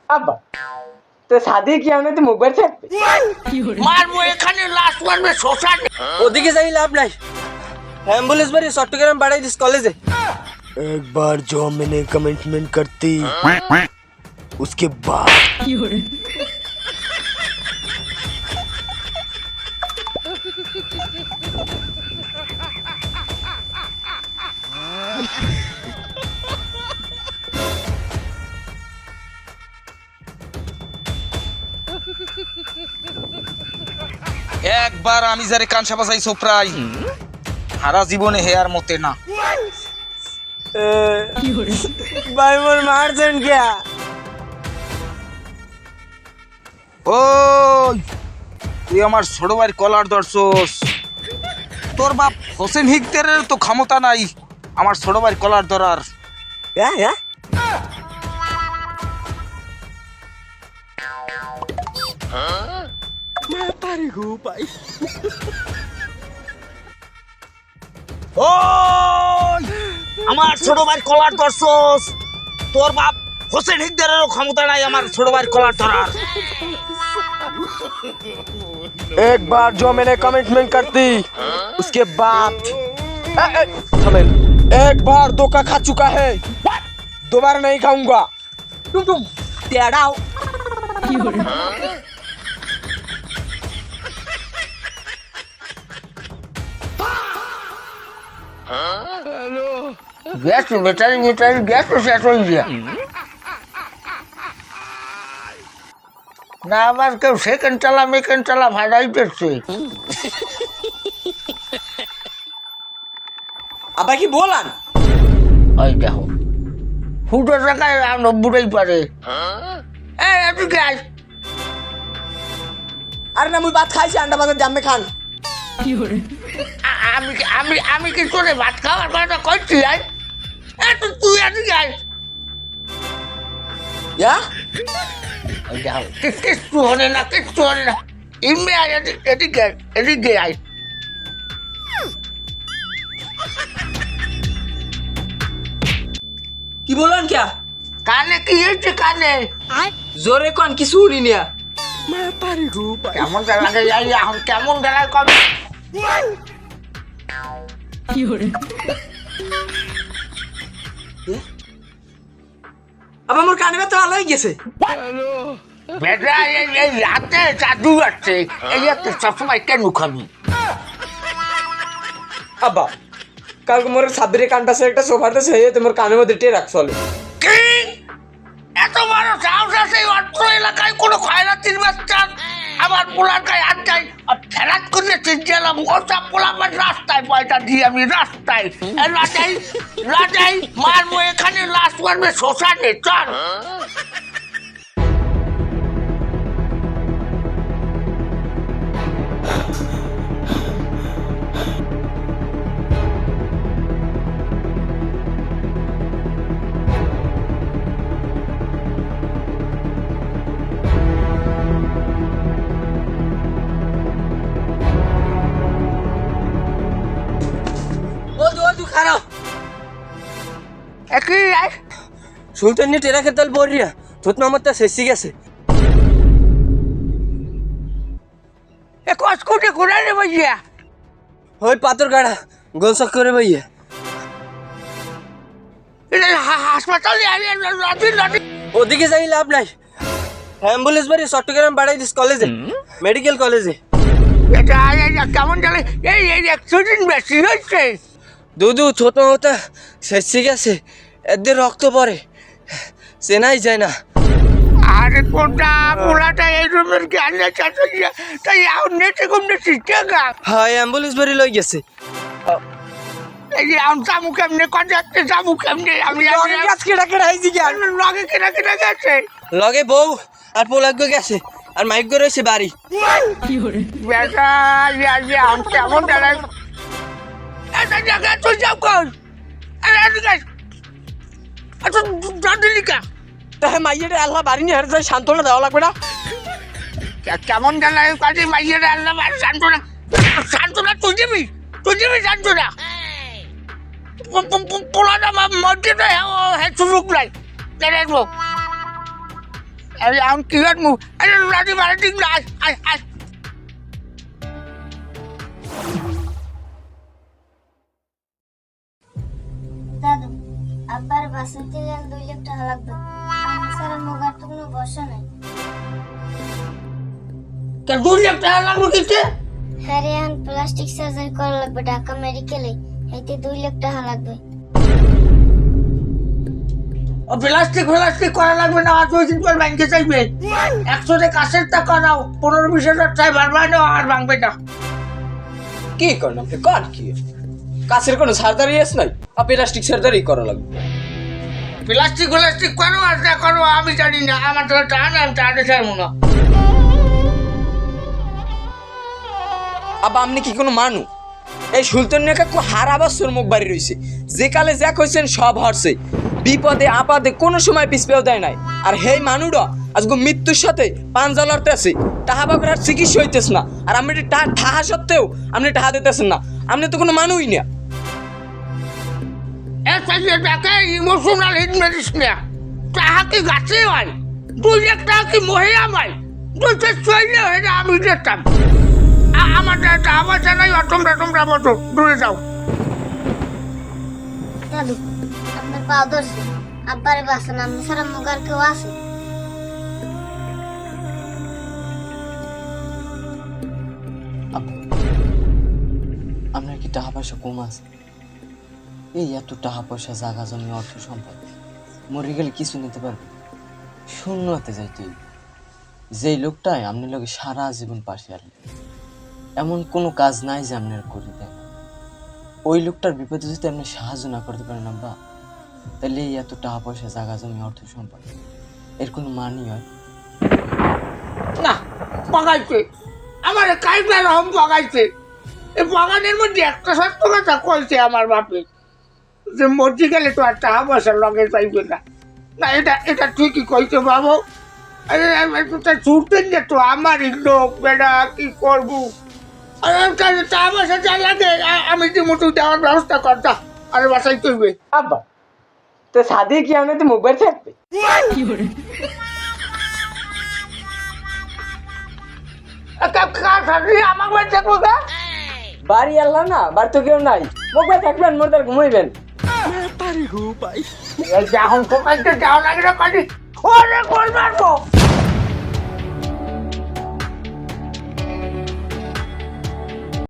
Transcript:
আব্বা তো শাদি কি আমরা তো মোবাইল থাকবে মারবো এখানে লাশ মারবে শ্মশান। ওদিকে যাই লাভ নাই অ্যাম্বুলেন্স বাড়ি চট্টগ্রাম বাড়াই দিস কলেজে एक बार जो मैंने कमिटमेंट करती उसके बाद একবার আমি যারে কানসা বাজাই সোপ্রাই সারা জীবনে হেয়ার মতে না। भाई मोर मार देन क्या ওই তুই আমার ছোট ভাইয়ের কলার ধরছস। তোর বাপ হোসেন হিকদের তো ক্ষমতা নাই আমার ছোট ভাইয়ের কলার ধরার। क्या क्या मैं तारी हूँ भाई ওই আমার ছোট ভাইয়ের কলার ধরছস। তোর বাপ হোসেন হিকদারেরও ক্ষমতা নাই আমার ছোট ভাইয়ের কলার ধরার। एक बार जो मैंने कमिटमेंट करती उसके बाद थमेन एक बार धोखा खा चुका है दोबारा नहीं खाऊंगा টুম টুম তেড়াও গ্যাস ব্যাটারি ব্যাটারি গ্যাস তো শেষ হয়ে গিয়া না আবার কেউ সেকেন্ড চালা মেকেন্ড চালা ভাড়াই পেয়েছে। আব্বা কি বলান ওই দেখো ফুটো জায়গায় নব্বুটাই পারে। এই তুই গ্যাস আরে না মুই ভাত খাইছি আন্ডা বাজার জামে খান আমি আমি আমি কি করে ভাত খাওয়ার কথা করছি আই তুই আজ যাই ইয়া ওই দেখো কিচ্ছু হলে না কিচ্ছু হলে না ইমবে আয় এদিকে আয়। কি বলান क्या কানে কি হয়েছে কানে জোরে কোন কিছু শুনি না मैं तारी हूँ भाई কেমন লাগে যাই এখন কেমন গেলায় কবে আবার মোর কানে ব্যথা ভালো হয়ে গেছে বেটা এই রাতে জাদু আছে এই একটা সবসময় কেন খাবি। আব্বা কালকে মোর সাবরে কানটা সে একটা সোফাতে সেই তোমার কানের মধ্যে টে রাখ চলে কি এত বড় সাহস আছে এই অত্র এলাকায় কোনো খয়রাতির বাচ্চার আমার পোলার গায়ে হাত যায় আর ফেরাত করে চিনছিলাম ওটা পোলাবার রাস্তায় পয়সা দিয়ে আমি রাস্তায় রাজাই মারবো এখানে লাশ মারবে শ্মশানে চল। ও তুই খারাপ একই সুলতান নি টেরা খেতাল পড় রিয়া তোত মামারটা শেষি গেছে এ কসকোটে ঘুরে রে ভাইয়া ওই পাথর গাড়া গোলসক করে ভাইয়া এটা হাসপাতালে আমি নদী ওদিকে যাই লাভ নাই অ্যাম্বুলেন্স বাড়ি চট্টগ্রাম বাড়াই দিস কলেজে মেডিকেল কলেজে এটা কেমন চলে এই অ্যাক্সিডেন্ট বেশি হয়েছে দুদু ছোট মামাটা শেষি গেছে এদের রক্ত পড়ে চেনাই যায় না আরে কোনটা পোলাটা এই রুমের জ্ঞানে চাচা তাই এখন নেটে কমনে শিখেগা হ্যাঁ অ্যাম্বুলেন্স বাড়ি লই গেছে এই যে এখন জামু কেমনে কন্ট্রাক্টে জামু কেমনে আমি কেডা কেডা আইছি কি লগে কেনা গেছে লগে বউ আর পোলাগ্য গেছে আর মাইক রয়েছে বাড়ি বেটা এখন কেমন দাঁড়ায় একটা জায়গায় তুই যাও কর আচ্ছা দাদিলিকা তাহে মাইয়েটা আল্লাহ বাড়ি নিয়ে হারে যায় সান্ত্বনা দেওয়া লাগবে না কেমন দাঁড়ায় কাজে মাইয়ের আল্লাহ সান্ত্বনা সান্ত্বনা তুই দিবি সান্ত্বনা পোলাটা মধ্যে হ্যাঁ সুযোগ নাই দেখবো আরে আমি কি করবো? আরে লাঠি মারা ঠিক না, আয় আয় আয়। দাদু আব্বার বাসন্তি গেল 2 লাখ টাকা লাগবে আমার সারা মোগার তো কোনো বসা নাই তা 2 লাখ টাকা লাগবে কিসে? হ্যাঁ রে এখন প্লাস্টিক সার্জারি করা লাগবে ঢাকা মেডিকেলে এতে 2 লাখ টাকা লাগবে ও প্লাস্টিক করা লাগবে না, আজ ওই দিন পর ব্যাংকে চাইবে। 100 কাছের টাকা নাও, 15-20 হাজার চাই, বারবার নাও আর ভাঙবে না। কি করেন আপনি কর কি কাছের কোনো সার্জারি আছে নাই প্লাস্টিক সার্জারি করা লাগবে প্লাস্টিক করো আর না করো আমি জানি না, আমার তো টাকা না, আমি টাকা চাইবো না। আবা আপনি কি কোনো মানু এই সুলতান নেকা হারা বছর মুখ বাড়ি রইছে যে কালে যা কইছেন সব হরছে বিপদে আপদে কোনো সময় পিছপেও দেয় নাই আর হেই মানুরা আজকে মৃত্যুর সাথে পাঞ্জা লড়তে আছে টাহা বাকরার চিকিৎসা হইতেছ না আর আপনি টাহা সত্ত্বেও আপনি টাহা দিতেছেন না আপনি তো কোনো মানুই না এটাকে ইমোশনাল হিট মেরিস না, টাকা কি গাছে হয়? 2 লাখ টাকা কি মহিলা হয়? 2 ছয়লে হয়ে না আমি দেখতাম। আমার টাকা পয়সা নাই, তোমরা মতো দূরে যাও। দাদু আপনার পা ধরছে আব্বারে বাসন আমার সারা মোগার কেউ আছে আপনার কি টাকা পয়সা কম আছে এই এত টাকা পয়সা জায়গা জমি অর্থ সম্পদ মরে গেলে কিছু নিতে পারবে শূন্য হতে যাই তুই যেই লোকটাই আপনার লোকে সারা জীবন পাশে আসলে এমন কোনো কাজ নাই যে আপনার করে দেয় ওই লোকটার বিপদে যদি আপনি সাহায্য না করতে পারেন আব্বা তাহলে এই এত টাকা পয়সা জায়গা জমি অর্থ সম্পদ এর কোনো মানই হয় না পাগাইছে আমার কাইটা রকম পাগাইছে। এই বাগানের মধ্যে একটা সত্য কথা কইছে আমার বাপে যে মরজি গেলে তো আর টাকা পয়সা লগে চাইবে না। না এটা ঠিকই কইছে বাবু। আরে ছুটতেন যে তো আমারই লোক বেটা কি করবো, টাকা পয়সা যা লাগে আমি যে মোটু দেওয়ার ব্যবস্থা করতাম আর বাসায় করবে। আব্বা তো সাদি কি আপনি তো মুখ বাড়ি থাকবে আমার বাড়ি থাকবো গা? বাড়ি আল্লাহ না বাড়ি তো কেউ নাই মুখ বাড়ি থাকবেন মোর ঘুমাইবেন যখন কোথায় যাও লাগে না কালি ওরে করবার